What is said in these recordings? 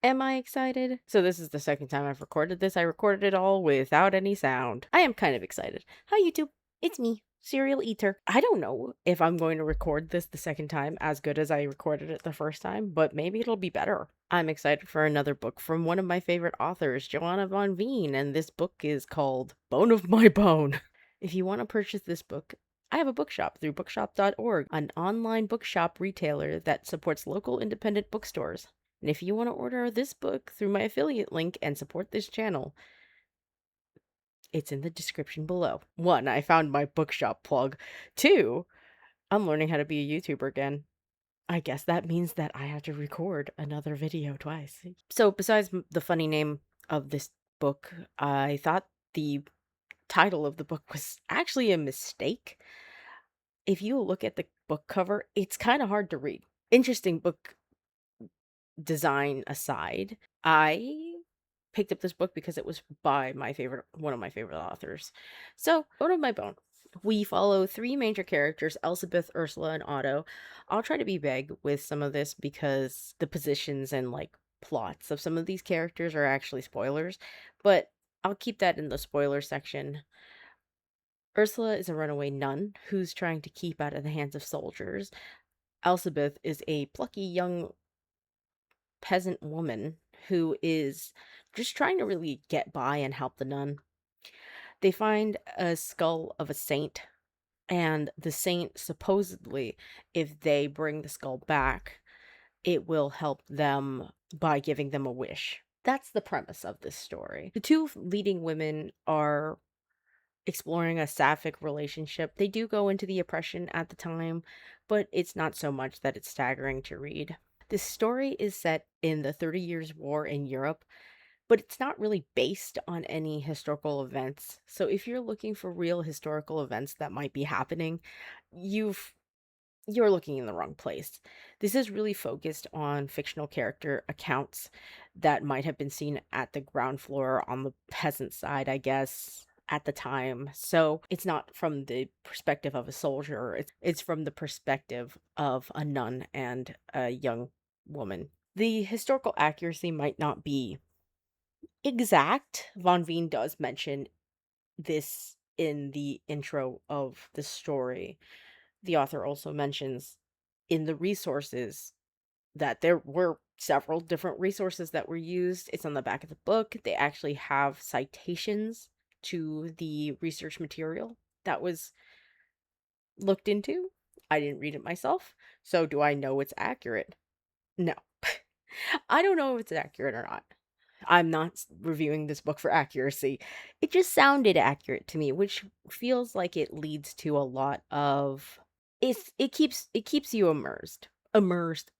Am I excited? So this is the second time I've recorded this. I recorded it all without any sound. I am kind of excited. Hi YouTube, it's me, Serial Eater. I don't know if I'm going to record this the second time as good as I recorded it the first time, but maybe it'll be better. I'm excited for another book from one of my favorite authors, Joanna Von Veen, and this book is called Bone of My Bone. If you want to purchase this book, I have a bookshop through bookshop.org, an online bookshop retailer that supports local independent bookstores. And if you want to order this book through my affiliate link and support this channel, it's in the description below. 1, I found my bookshop plug. 2, I'm learning how to be a YouTuber again. I guess that means that I have to record another video twice. So, besides the funny name of this book, I thought the title of the book was actually a mistake. If you look at the book cover, it's kind of hard to read. Interesting book design aside, I picked up this book because it was by one of my favorite authors. So, Bone of My Bone. We follow 3 major characters, Elizabeth, Ursula, and Otto. I'll try to be vague with some of this because the positions and like plots of some of these characters are actually spoilers, but I'll keep that in the spoiler section. Ursula is a runaway nun who's trying to keep out of the hands of soldiers. Elizabeth is a plucky young peasant woman who is just trying to really get by and help the nun. They find a skull of a saint, and the saint supposedly, if they bring the skull back, it will help them by giving them a wish. That's the premise of this story. The 2 leading women are exploring a sapphic relationship. They do go into the oppression at the time, but it's not so much that it's staggering to read. This story is set in the 30 Years' War in Europe, but it's not really based on any historical events. So if you're looking for real historical events that might be happening, you've you're looking in the wrong place. This is really focused on fictional character accounts that might have been seen at the ground floor on the peasant side, I guess, at the time. So it's not from the perspective of a soldier, it's from the perspective of a nun and a young woman. The historical accuracy might not be exact. Von Veen does mention this in the intro of the story. The author also mentions in the resources that there were several different resources that were used. It's on the back of the book. They actually have citations to the research material that was looked into. I didn't read it myself, so do I know it's accurate? No. I don't know if it's accurate or not. I'm not reviewing this book for accuracy. It just sounded accurate to me, which feels like it leads to a lot of it keeps you immersed.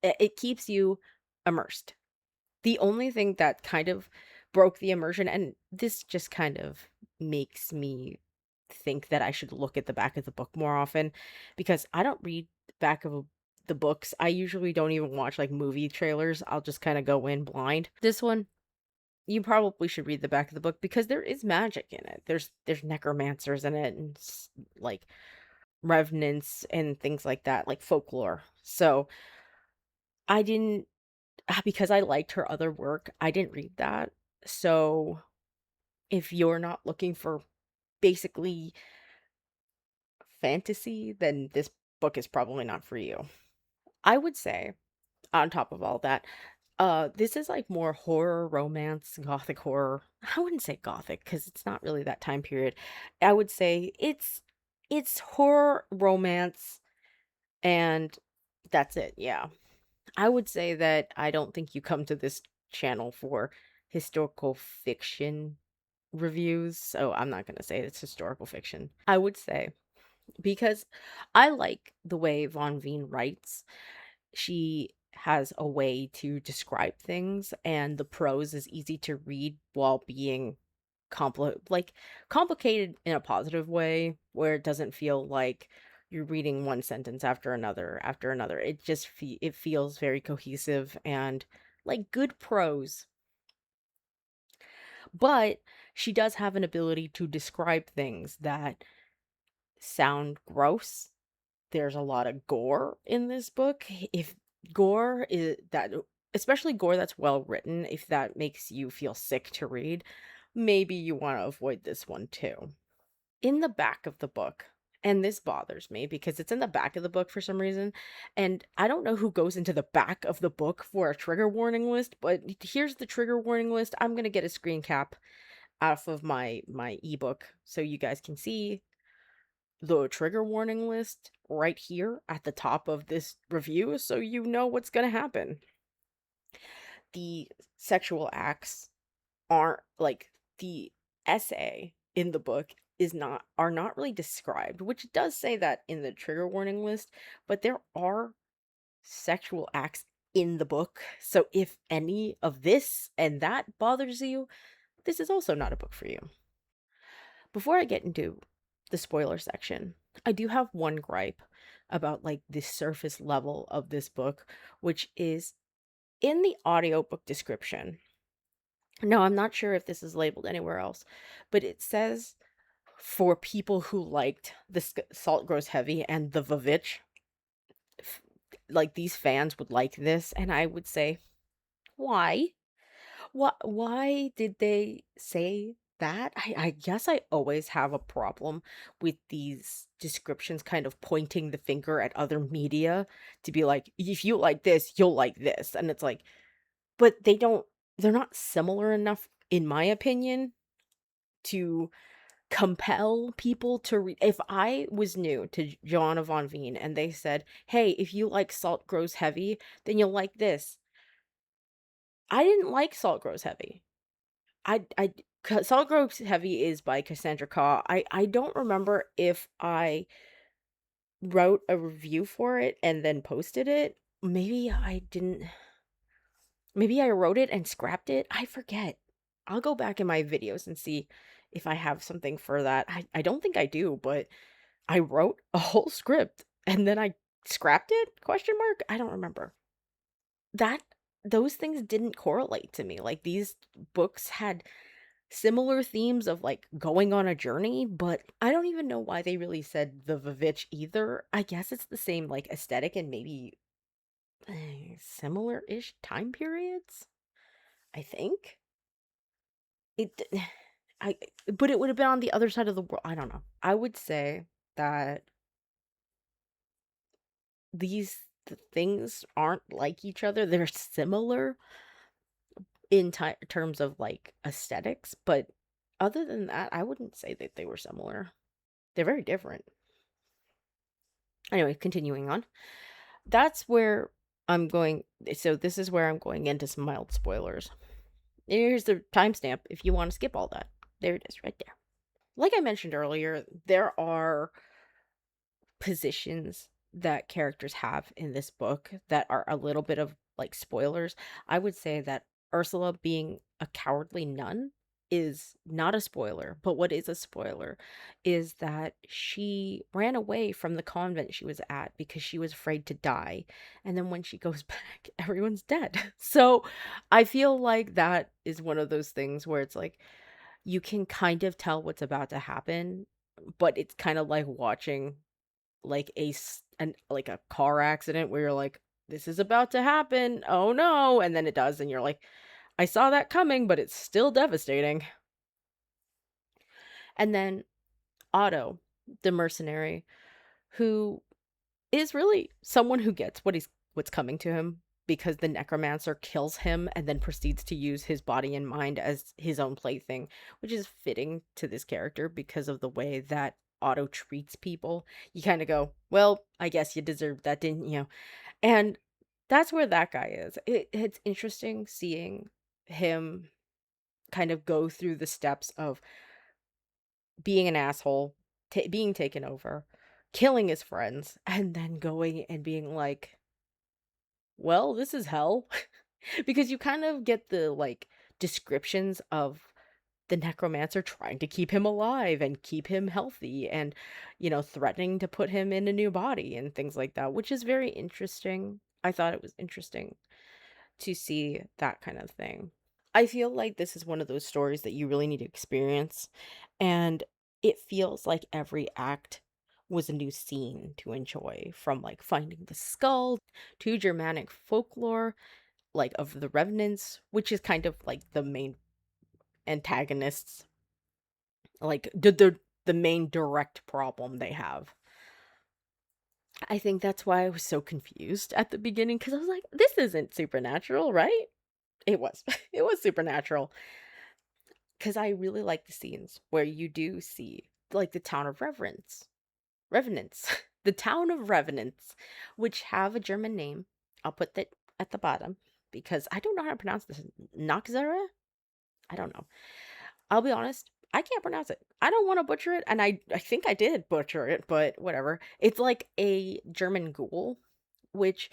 It keeps you immersed. The only thing that kind of broke the immersion, and this just kind of makes me think that I should look at the back of the book more often because I don't read the back of the books. I usually don't even watch like movie trailers. I'll just kind of go in blind. This one, you probably should read the back of the book because there is magic in it. There's necromancers in it and like revenants and things like that, like folklore. So I didn't because I liked her other work, I didn't read that. So if you're not looking for basically fantasy, then this book is probably not for you. I would say, on top of all that, this is like more horror, romance, gothic horror. I wouldn't say gothic because it's not really that time period. I would say it's horror, romance, and that's it. Yeah. I would say that I don't think you come to this channel for historical fiction reviews, so I'm not going to say it's historical fiction. I would say because I like the way Von Veen writes. She has a way to describe things, and the prose is easy to read while being complicated in a positive way, where it doesn't feel like you're reading one sentence after another. It feels very cohesive and like good prose. But she does have an ability to describe things that sound gross. There's a lot of gore in this book. If gore is that especially gore that's well written, if that makes you feel sick to read, maybe you want to avoid this one too. In the back of the book, and this bothers me because it's in the back of the book for some reason, and I don't know who goes into the back of the book for a trigger warning list, but here's the trigger warning list. I'm gonna get a screen cap off of my ebook so you guys can see the trigger warning list right here at the top of this review so you know what's gonna happen. The sexual acts aren't like the essay in the book is not are not really described, which it does say that in the trigger warning list, but there are sexual acts in the book. So if any of this and that bothers you, this is also not a book for you. Before I get into the spoiler section, I do have one gripe about like the surface level of this book, which is in the audiobook description. No, I'm not sure if this is labeled anywhere else, but it says for people who liked the Salt Grows Heavy and the Vavitch, f- like these fans would like this, and I would say, why? Why did they say that? I guess I always have a problem with these descriptions kind of pointing the finger at other media to be like, if you like this, you'll like this. And it's like, but they're not similar enough, in my opinion, to compel people to read. If I was new to Joanna Von Veen and they said, hey, if you like Salt Grows Heavy, then you'll like this. I didn't like Salt Grows Heavy. Salt Grows Heavy is by Cassandra Khaw. I don't remember if I wrote a review for it and then posted it. Maybe I didn't. Maybe I wrote it and scrapped it. I forget. I'll go back in my videos and see if I have something for that. I don't think I do, but I wrote a whole script and then I scrapped it? Question mark? I don't remember. That those things didn't correlate to me. Like these books had similar themes of like going on a journey, but I don't even know why they really said the Vavitch either. I guess it's the same like aesthetic and maybe similar-ish time periods, I think. It I but it would have been on the other side of the world. I don't know. I would say that these things aren't like each other. They're similar in terms of like aesthetics, but other than that, I wouldn't say that they were similar. They're very different. Anyway, continuing on. That's where I'm going. So, this is where I'm going into some mild spoilers. Here's the timestamp if you want to skip all that. There it is, right there. Like I mentioned earlier, there are positions that characters have in this book that are a little bit of like spoilers. I would say that Ursula being a cowardly nun is not a spoiler, but what is a spoiler is that she ran away from the convent she was at because she was afraid to die. And then when she goes back, everyone's dead. So I feel like that is one of those things where it's like you can kind of tell what's about to happen, but it's kind of like watching like like a car accident where you're like, "This is about to happen. Oh no." And then it does and you're like, "I saw that coming, but it's still devastating." And then Otto, the mercenary, who is really someone who gets what's coming to him because the necromancer kills him and then proceeds to use his body and mind as his own plaything, which is fitting to this character because of the way that Otto treats people. You kind of go, well, I guess you deserved that, didn't you? And that's where that guy is. It's interesting seeing him kind of go through the steps of being an asshole, being taken over, killing his friends, and then going and being like, well, this is hell. Because you kind of get the like descriptions of the necromancer trying to keep him alive and keep him healthy and, threatening to put him in a new body and things like that, which is very interesting. I thought it was interesting to see that kind of thing. I feel like this is one of those stories that you really need to experience, and it feels like every act was a new scene to enjoy, from like finding the skull to Germanic folklore. like of the revenants, which is kind of like the main antagonists, like the main direct problem they have. I think that's why I was so confused at the beginning, because I was like, this isn't supernatural, right? It was. It was supernatural. Because I really like the scenes where you do see, like, the town of Revenants. The town of Revenants, which have a German name. I'll put that at the bottom because I don't know how to pronounce this. Noxera? I don't know. I'll be honest, I can't pronounce it. I don't want to butcher it, and I think I did butcher it, but whatever. It's like a German ghoul, which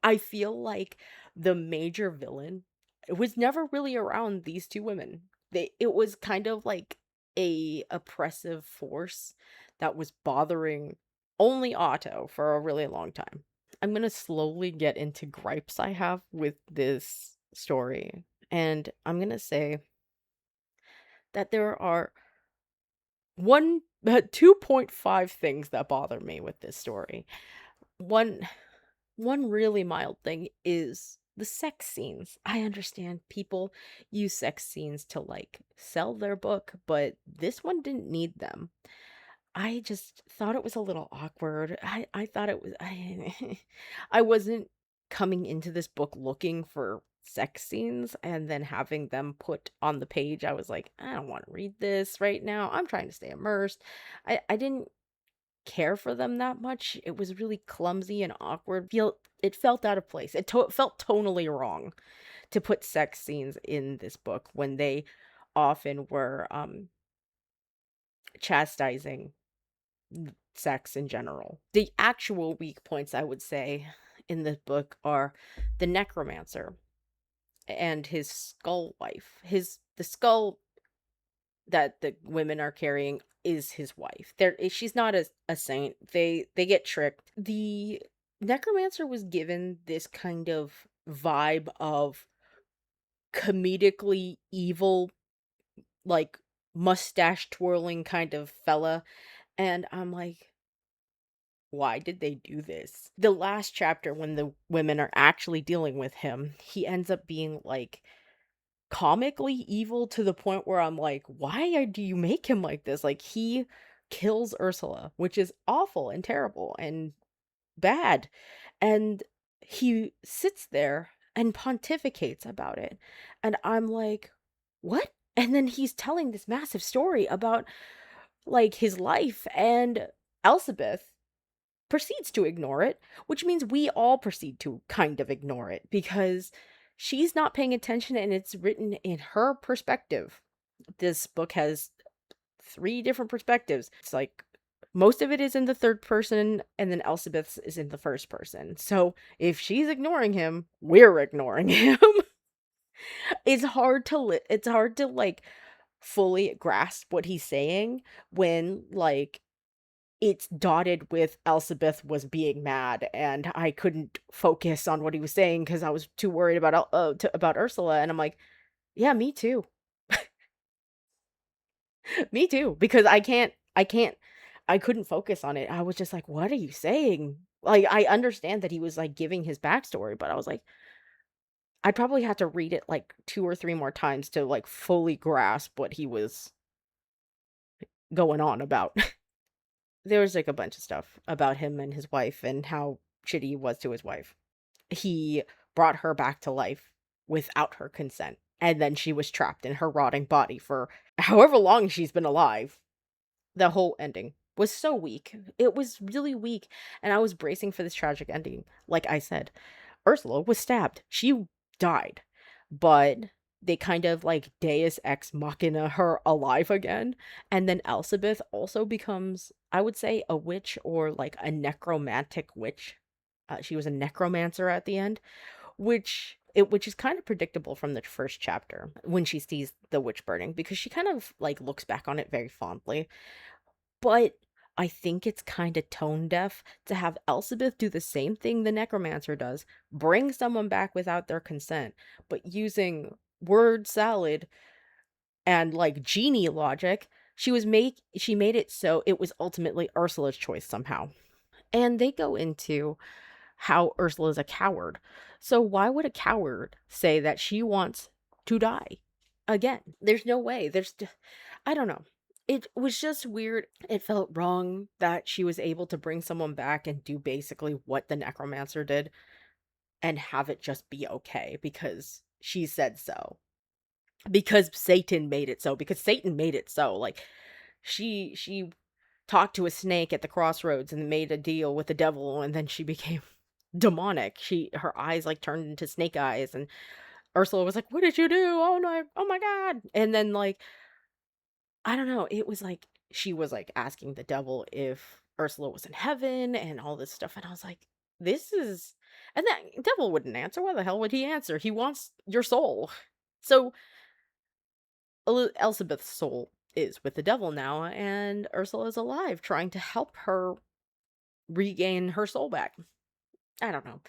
I feel like the major villain was never really around these two women. It was kind of like a oppressive force that was bothering only Otto for a really long time. I'm going to slowly get into gripes I have with this story, and I'm going to say that there are 2.5 things that bother me with this story. One one really mild thing is the sex scenes. I understand people use sex scenes to like sell their book, but this one didn't need them. I just thought it was a little awkward. I thought it was I wasn't coming into this book looking for sex scenes and then having them put on the page. I was like, I don't want to read this right now. I'm trying to stay immersed. I didn't care for them that much. It was really clumsy and awkward. It felt out of place. It felt tonally wrong to put sex scenes in this book when they often were chastising sex in general. The actual weak points I would say in this book are the necromancer and his skull wife. The skull that the women are carrying is his wife. She's not a saint. They get tricked. The necromancer was given this kind of vibe of comedically evil, like mustache twirling kind of fella, and I'm like, why did they do this? The last chapter when the women are actually dealing with him, he ends up being like comically evil to the point where I'm like, do you make him like this? Like, he kills Ursula, which is awful and terrible and bad. And he sits there and pontificates about it. And I'm like, what? And then he's telling this massive story about like his life, and Elspeth proceeds to ignore it, which means we all proceed to kind of ignore it because she's not paying attention and it's written in her perspective. This book has 3 different perspectives. It's like most of it is in the third person and then Elspeth's is in the first person. So if she's ignoring him, we're ignoring him. It's hard to like fully grasp what he's saying when like it's dotted with Elspeth was being mad, and I couldn't focus on what he was saying because I was too worried about about Ursula, and I'm like, yeah, me too. Me too, because I couldn't focus on it. I was just like, what are you saying? Like, I understand that he was like giving his backstory, but I was like, I'd probably have to read it like 2 or 3 more times to like fully grasp what he was going on about. There was like a bunch of stuff about him and his wife and how shitty he was to his wife. He brought her back to life without her consent, and then she was trapped in her rotting body for however long she's been alive. The whole ending was so weak. It was really weak, and I was bracing for this tragic ending. Like I said, Ursula was stabbed. She died, but they kind of like Deus Ex Machina her alive again, and then Elspeth also becomes, I would say, a witch or like a necromantic witch. She was a necromancer at the end, which is kind of predictable from the first chapter when she sees the witch burning, because she kind of like looks back on it very fondly. But I think it's kind of tone deaf to have Elspeth do the same thing the necromancer does, bring someone back without their consent, but using word salad and like genie logic, she made it so it was ultimately Ursula's choice somehow. And they go into how Ursula is a coward. So why would a coward say that she wants to die again? There's no way. I don't know. It was just weird. It felt wrong that she was able to bring someone back and do basically what the necromancer did and have it just be okay because she said so. Because Satan made it so. Because Satan made it so. Like she talked to a snake at the crossroads and made a deal with the devil, and then she became demonic. Her eyes like turned into snake eyes, and Ursula was like, "What did you do? Oh no, oh my god." And then like I don't know, it was like she was like asking the devil if Ursula was in heaven and all this stuff, and I was like, this is and that devil wouldn't answer. Why the hell would he answer? He wants your soul. So Elizabeth's soul is with the devil now, and Ursula is alive, trying to help her regain her soul back. I don't know.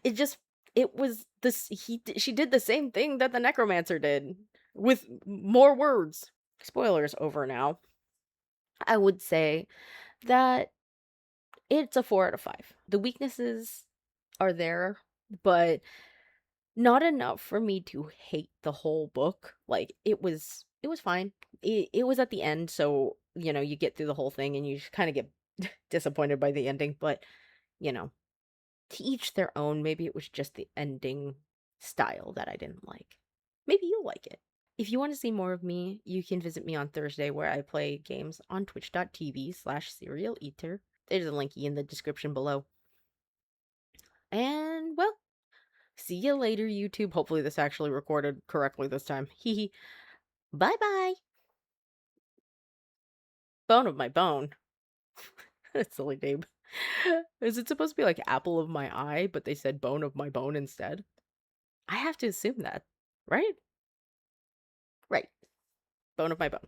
It just it was this she did the same thing that the necromancer did with more words. Spoilers over now. I would say that it's a 4 out of 5. The weaknesses are there, but not enough for me to hate the whole book. Like it was fine. It was at the end, so you get through the whole thing and you kind of get disappointed by the ending, but you know, to each their own. Maybe it was just the ending style that I didn't like. Maybe you'll like it. If you want to see more of me, you can visit me on Thursday where I play games on twitch.tv/serial eater. There's a linky in the description below. And well, see you later, YouTube. Hopefully this actually recorded correctly this time. Hee. Bye bye. Bone of my bone. That's silly name. Is it supposed to be like apple of my eye, but they said bone of my bone instead? I have to assume that, right? Right. Bone of my bone.